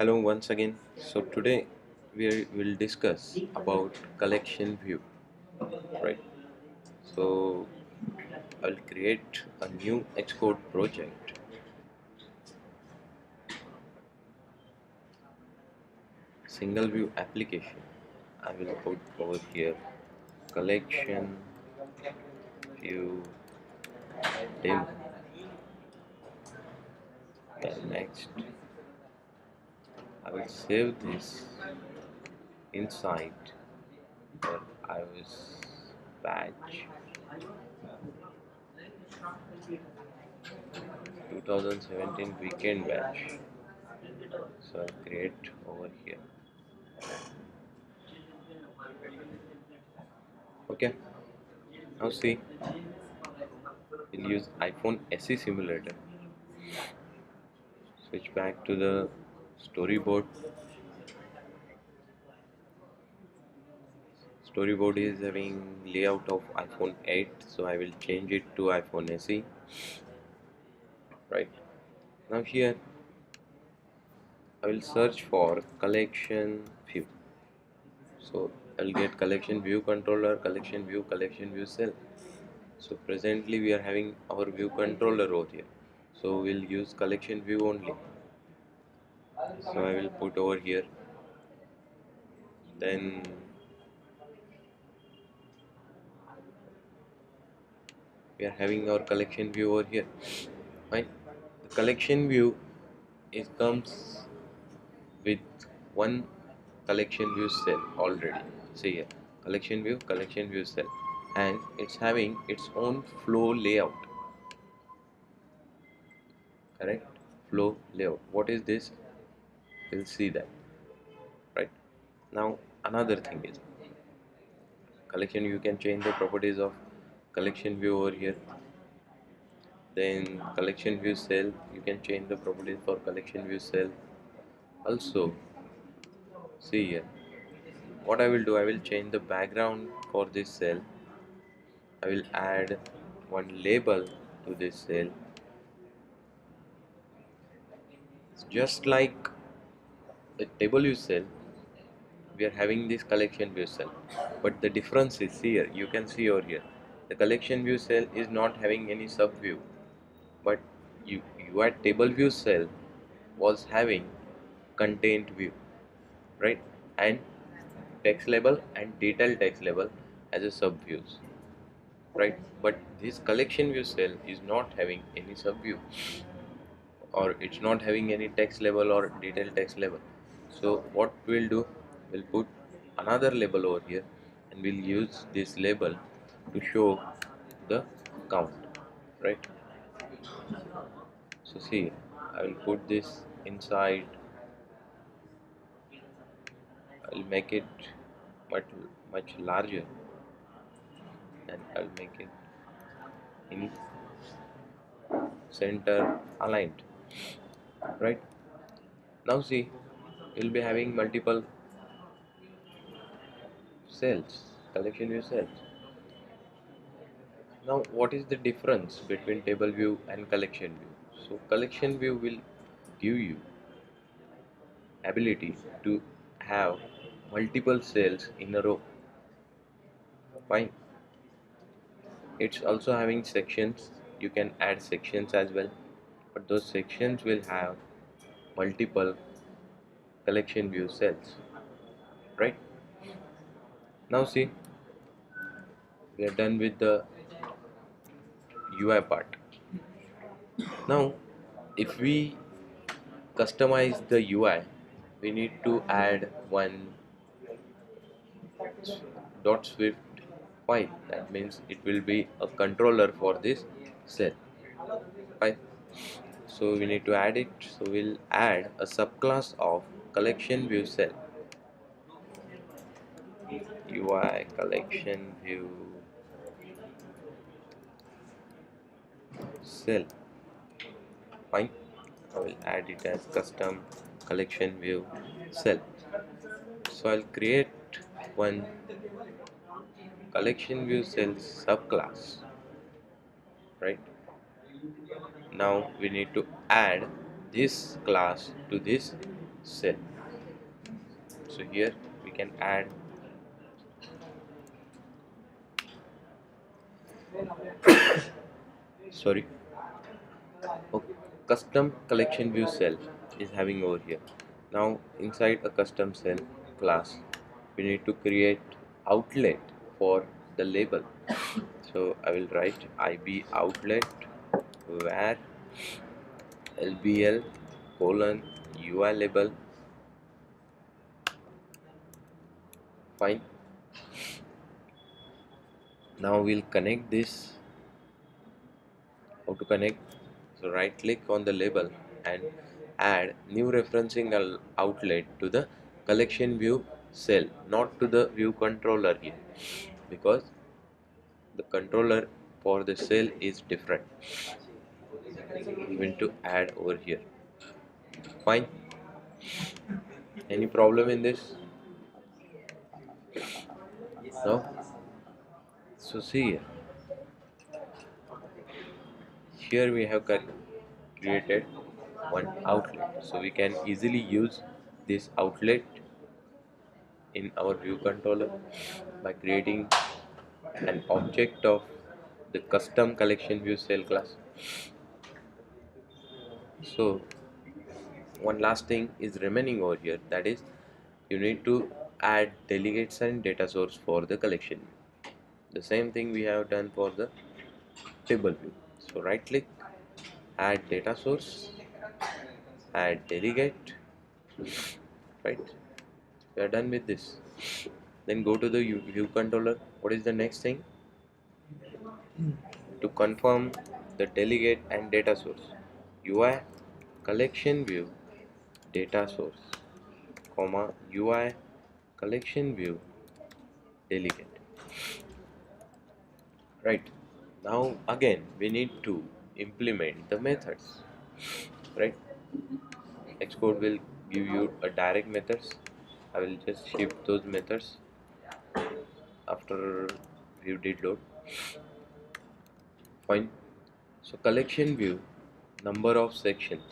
Hello once again. So today we will discuss about collection view, right? So I'll create a new XCODE project, single view application. I will put over here collection view demo. And next I will save this inside our iOS batch 2017 weekend batch. So I'll create over here. Okay, now see, we'll use iPhone SE simulator. Switch back to the storyboard. Storyboard is having layout of iPhone 8, so I will change it to iPhone SE. Right now here I will search for collection view. So I'll get collection view controller, collection view cell. So presently we are having our view controller over here, so we'll use collection view only. So I will put over here. Then we are having our collection view over here, right? The collection view is comes with one collection view cell already. See here, collection view cell, and it's having its own flow layout. Correct? Flow layout. What is this? We'll see that. Right now, another thing is collection. You can change the properties of collection view over here. Then collection view cell, you can change the properties for collection view cell. Also, see here, what I will do, I will change the background for this cell. I will add one label to this cell, just like the table view cell. We are having this collection view cell, but the difference is here. You can see over here, the collection view cell is not having any sub view, but UI table view cell was having content view, right? And text label and detailed text label as a sub views, right? But this collection view cell is not having any sub view, or it's not having any text label or detailed text label. So what we'll do, we'll put another label over here, and we'll use this label to show the count, right? So see, I will put this inside. I'll make it much larger, and I'll make it in center aligned. Right now, see, you'll be having multiple cells, collection view cells. Now, what is the difference between table view and collection view? So collection view will give you ability to have multiple cells in a row. Fine. It's also having sections. You can add sections as well, but those sections will have multiple collection view cells. Right now, see, we are done with the UI part. Now, if we customize the UI, we need to add one .swift file. That means it will be a controller for this cell. Right? So we need to add it. So we'll add a subclass of collection view cell. UI collection view cell. Fine. I will add it as custom collection view cell. So I'll create one collection view cell subclass. Right now we need to add this class to this cell. So here we can add sorry a custom collection view cell is having over here. Now inside a custom cell class we need to create outlet for the label. So I will write ib outlet where lbl colon ui label. Fine. Now we'll connect this. How to connect? So right click on the label and add new referencing outlet to the collection view cell, not to the view controller here, because the controller for the cell is different. We want to add over here. Fine. Any problem in this? No. So see here. Here we have created one outlet, so we can easily use this outlet in our view controller by creating an object of the custom collection view cell class. So one last thing is remaining over here, that is you need to add delegates and data source for the collection view. The same thing we have done for the table view. So right click, add data source, add delegate. Right, we are done with this. Then go to the view controller. What is the next thing? To confirm the delegate and data source, UI collection view data source comma UI collection view delegate. Right, now again we need to implement the methods. Right, Xcode will give you a direct methods. I will just shift those methods after view did load. Fine. So collection view number of sections,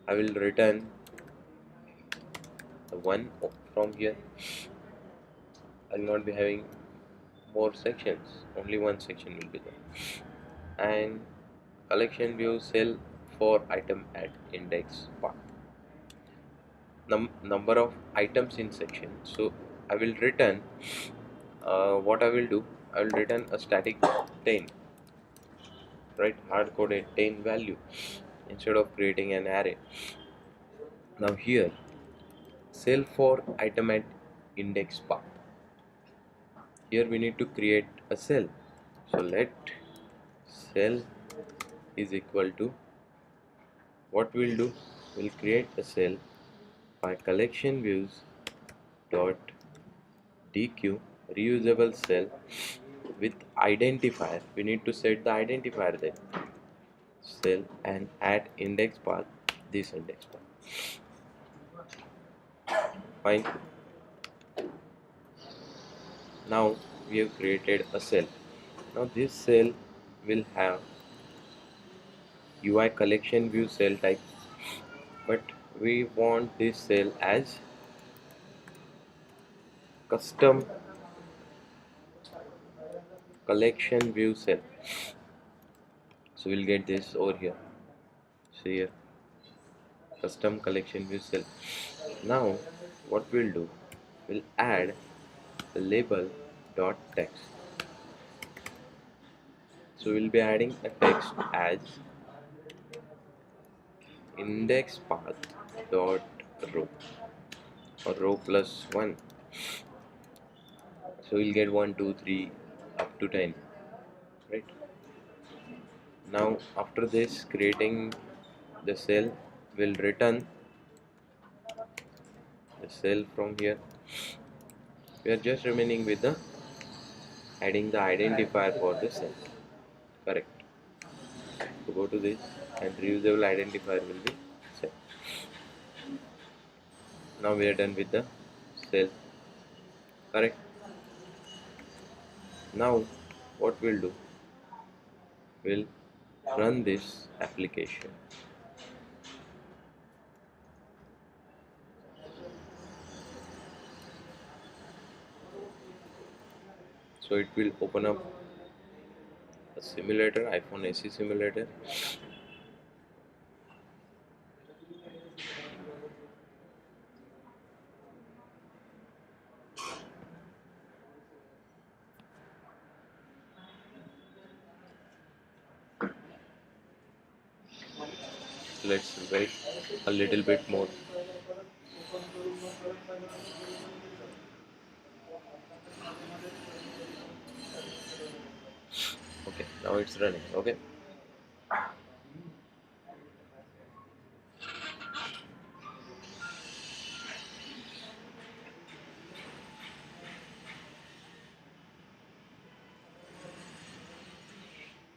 I will return the one from here. I will not be having more sections, only one section will be there. And collection view cell for item at index path, number of items in section. So I will return what I will do, I will return a static 10, right, hard coded 10 value instead of creating an array. Now here cell for item at index path, here we need to create a cell. So let cell is equal to, what we'll do, we'll create a cell by collection views dot dq reusable cell with identifier. We need to set the identifier there, cell, and at index path this index path. Fine. Now we have created a cell. Now this cell will have UI collection view cell type, but we want this cell as custom collection view cell. So we'll get this over here. So here custom collection view cell. Now what we'll do, we'll add the label dot text. So we'll be adding a text as index path dot row, or row plus 1. So we'll get 1 2 3 up to 10. Right, now after this creating the cell, will return the cell from here. We are just remaining with the adding the identifier for the cell. Correct. So go to this and reusable identifier will be set. Now we are done with the cell. Correct. Now what we'll do, we'll run this application. So it will open up a simulator, iPhone SE simulator. Let's wait a little bit more. Okay, now it's running. Okay,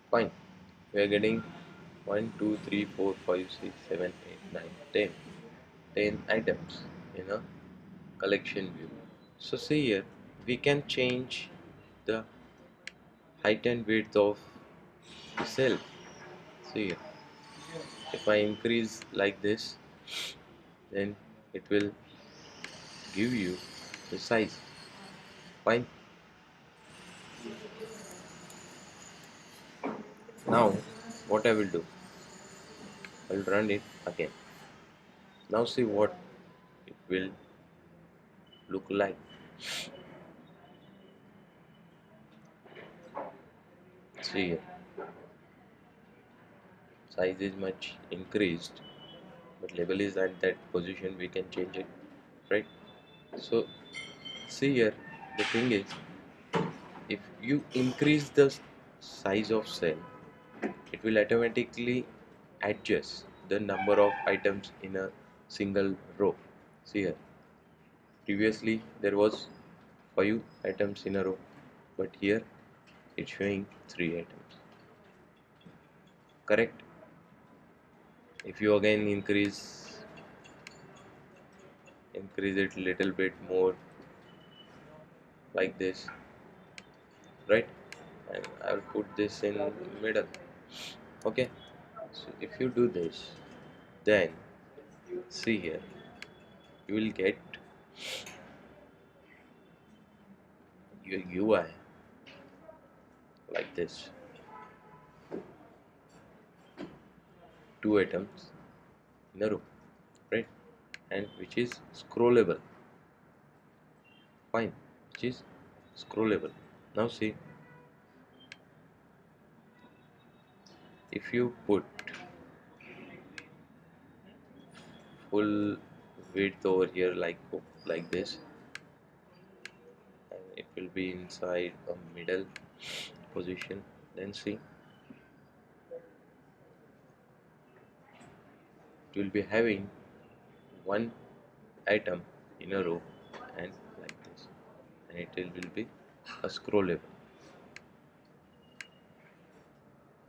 fine. We are getting 1, 2, 3, 4, 5, 6, 7, 8, 9, 10. 10 items in a collection view. So see here, we can change the height and width of the cell. See here, if I increase like this, then it will give you the size. Fine. Now what I will do, I will run it again. Now see what it will look like. See here, size is much increased, but label is at that position, we can change it, right? So see here, the thing is, if you increase the size of cell, it will automatically adjust the number of items in a single row. See here, previously there was 5 items in a row, but here it's showing 3 items. Correct? If you again increase it little bit more like this, right? And I'll put this in middle. Okay, so if you do this, then see here, you will get your UI like this. 2 items in a row, right? And which is scrollable. Fine, which is scrollable. Now see, if you put full width over here like this, and it will be inside a middle position, then see, it will be having one item in a row and like this, and it will be a scrollable.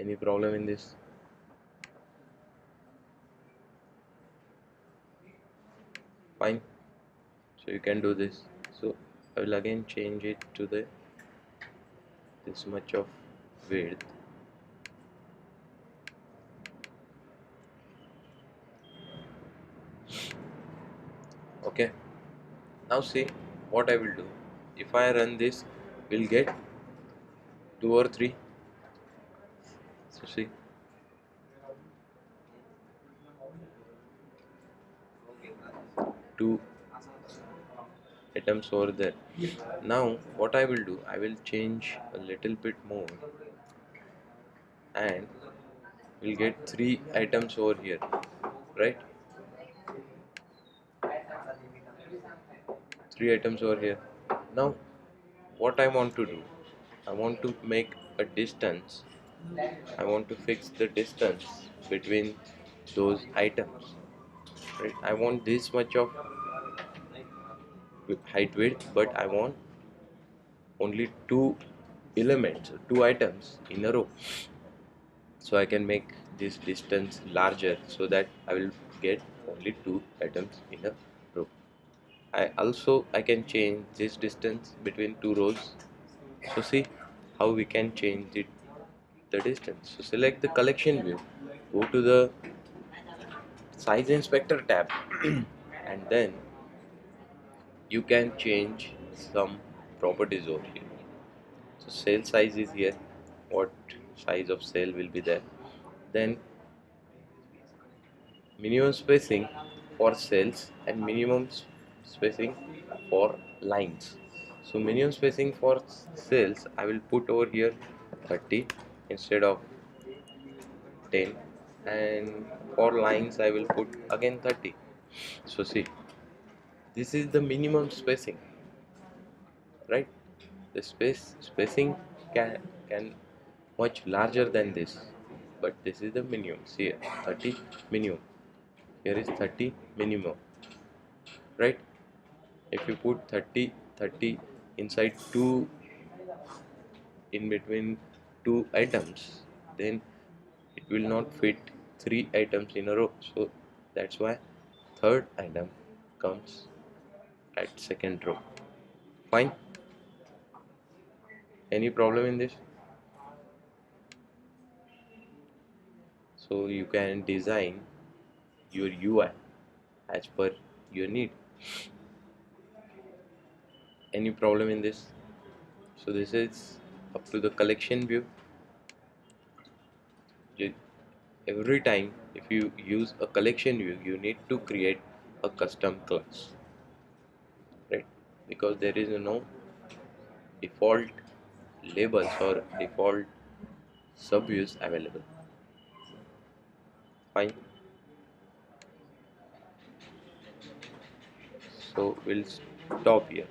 Any problem in this? Fine, so you can do this. So I will again change it to this much of width. Okay, now see what I will do. If I run this, we'll get 2 or 3. So see, 2 items over there. Now what I will do, I will change a little bit more, and we'll get 3 items over here, right? 3 items over here. Now what I want to do, I want to make a distance. I want to fix the distance between those items, right? I want this much of height width, but I want only 2 elements, 2 items in a row. So I can make this distance larger so that I will get only 2 items in a row. I can change this distance between 2 rows. So see how we can change the distance. So select the collection view, go to the size inspector tab and then you can change some properties over here. So cell size is here, what size of cell will be there. Then minimum spacing for cells and minimum spacing for lines. So minimum spacing for cells I will put over here 30 instead of 10, and for lines I will put again 30. So see, this is the minimum spacing, right? The spacing can much larger than this, but this is the minimum. See here, 30 minimum, here is 30 minimum, right? If you put 30 inside two, in between two items, then it will not fit three items in a row. So that's why third item comes at second row. Fine. Any problem in this? So you can design your UI as per your need. Any problem in this? So this is up to the collection view. Every time if you use a collection view, you need to create a custom class, right? Because there is no default labels or default subviews available. Fine. So we'll stop here.